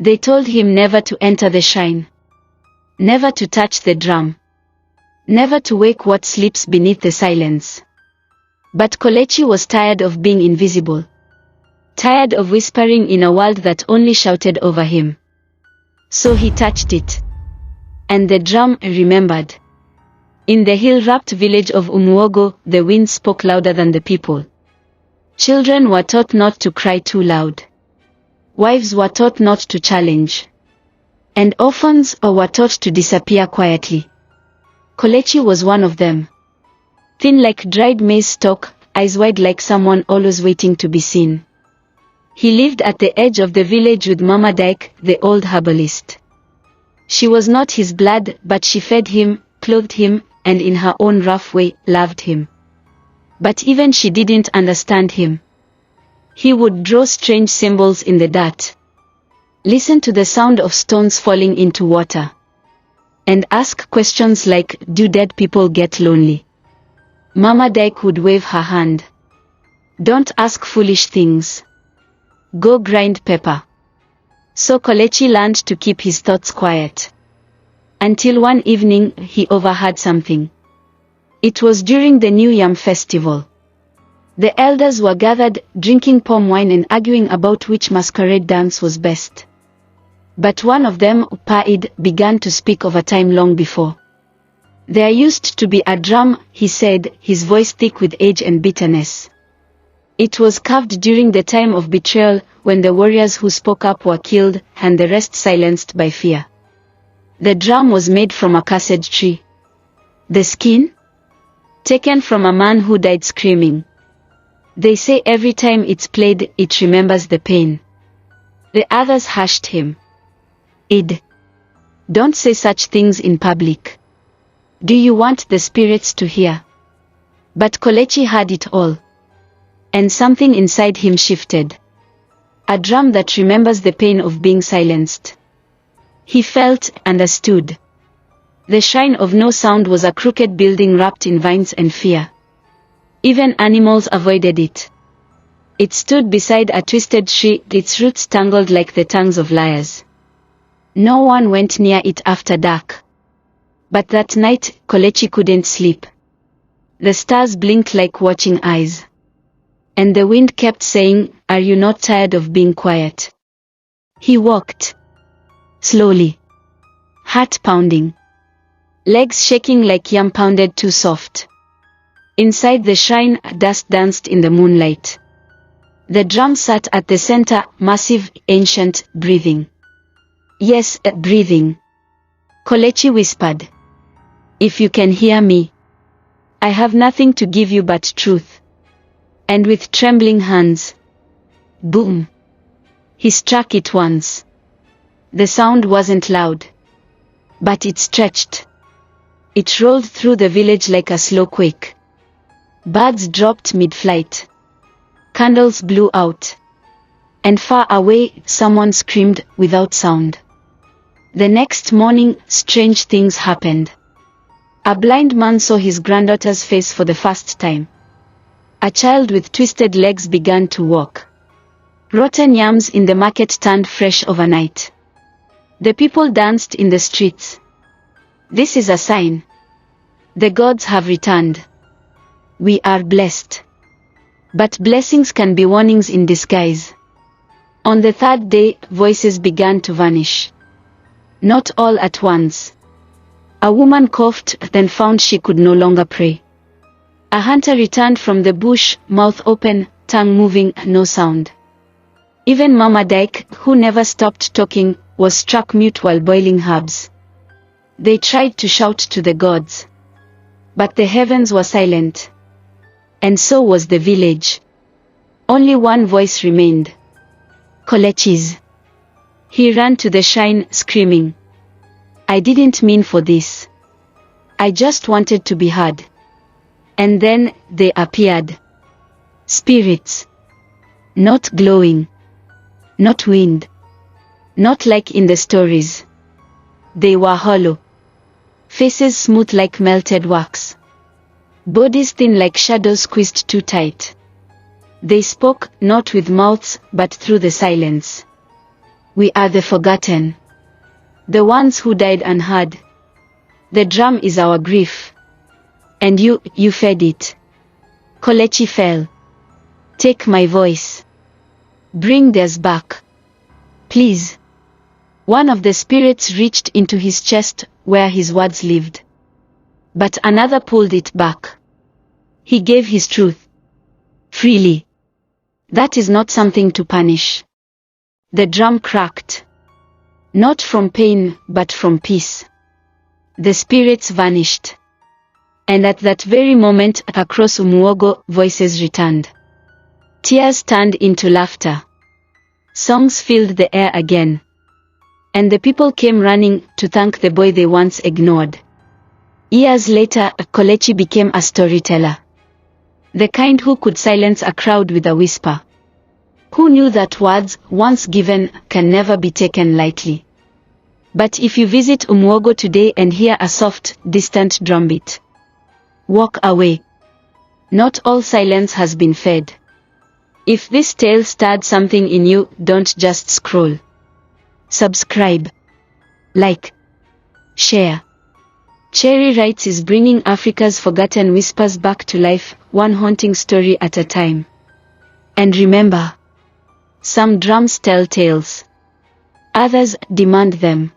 They told him never to enter the shrine, never to touch the drum, never to wake what sleeps beneath the silence. But Kolechi was tired of being invisible, tired of whispering in a world that only shouted over him. So he touched it. And the drum remembered. In the hill-wrapped village of Umuogo, the wind spoke louder than the people. Children were taught not to cry too loud. Wives were taught not to challenge. And orphans were taught to disappear quietly. Kolechi was one of them. Thin like dried maize stalk, eyes wide like someone always waiting to be seen. He lived at the edge of the village with Mama Dyke, the old herbalist. She was not his blood, but she fed him, clothed him, and in her own rough way, loved him. But even she didn't understand him. He would draw strange symbols in the dirt, listen to the sound of stones falling into water, and ask questions like, do dead people get lonely? Mama Dyke would wave her hand. Don't ask foolish things. Go grind pepper. So Kolechi learned to keep his thoughts quiet. Until one evening, he overheard something. It was during the New Yam festival. The elders were gathered, drinking palm wine and arguing about which masquerade dance was best. But one of them, Paid, began to speak of a time long before. There used to be a drum, he said, his voice thick with age and bitterness. It was carved during the time of betrayal, when the warriors who spoke up were killed, and the rest silenced by fear. The drum was made from a cursed tree. The skin? Taken from a man who died screaming. They say every time it's played, it remembers the pain. The others hushed him. Id. Don't say such things in public. Do you want the spirits to hear? But Kolechi heard it all. And something inside him shifted. A drum that remembers the pain of being silenced. He felt, understood. The shrine of no sound was a crooked building wrapped in vines and fear. Even animals avoided it. It stood beside a twisted tree, its roots tangled like the tongues of liars. No one went near it after dark. But that night, Kolechi couldn't sleep. The stars blinked like watching eyes. And the wind kept saying, are you not tired of being quiet? He walked. Slowly. Heart pounding. Legs shaking like yam pounded too soft. Inside the shrine, dust danced in the moonlight. The drum sat at the center, massive, ancient, breathing. Yes, breathing. Kolechi whispered. If you can hear me, I have nothing to give you but truth. And with trembling hands, boom, he struck it once. The sound wasn't loud, but it stretched. It rolled through the village like a slow quake. Birds dropped mid-flight. Candles blew out. And far away, someone screamed without sound. The next morning, strange things happened. A blind man saw his granddaughter's face for the first time. A child with twisted legs began to walk. Rotten yams in the market turned fresh overnight. The people danced in the streets. This is a sign. The gods have returned. We are blessed. But blessings can be warnings in disguise. On the third day, voices began to vanish. Not all at once. A woman coughed, then found she could no longer pray. A hunter returned from the bush, mouth open, tongue moving, no sound. Even Mama Dyke, who never stopped talking, was struck mute while boiling herbs. They tried to shout to the gods. But the heavens were silent. And so was the village. Only one voice remained. Kolechi's. He ran to the shrine, screaming. I didn't mean for this. I just wanted to be heard. And then, they appeared. Spirits. Not glowing. Not wind. Not like in the stories. They were hollow. Faces smooth like melted wax. Bodies thin like shadows squeezed too tight. They spoke, not with mouths, but through the silence. We are the forgotten. The ones who died unheard. The drum is our grief. And you fed it. Kolechi fell. Take my voice. Bring theirs back. Please. One of the spirits reached into his chest where his words lived. But another pulled it back. He gave his truth. Freely. That is not something to punish. The drum cracked. Not from pain, but from peace. The spirits vanished. And at that very moment, across Umuogo, voices returned. Tears turned into laughter. Songs filled the air again. And the people came running to thank the boy they once ignored. Years later, Kolechi became a storyteller. The kind who could silence a crowd with a whisper. Who knew that words, once given, can never be taken lightly. But if you visit Umuogo today and hear a soft, distant drumbeat, walk away. Not all silence has been fed. If this tale stirred something in you, don't just scroll. Subscribe. Like. Share. Cherry Writes is bringing Africa's forgotten whispers back to life, one haunting story at a time. And remember, some drums tell tales. Others demand them.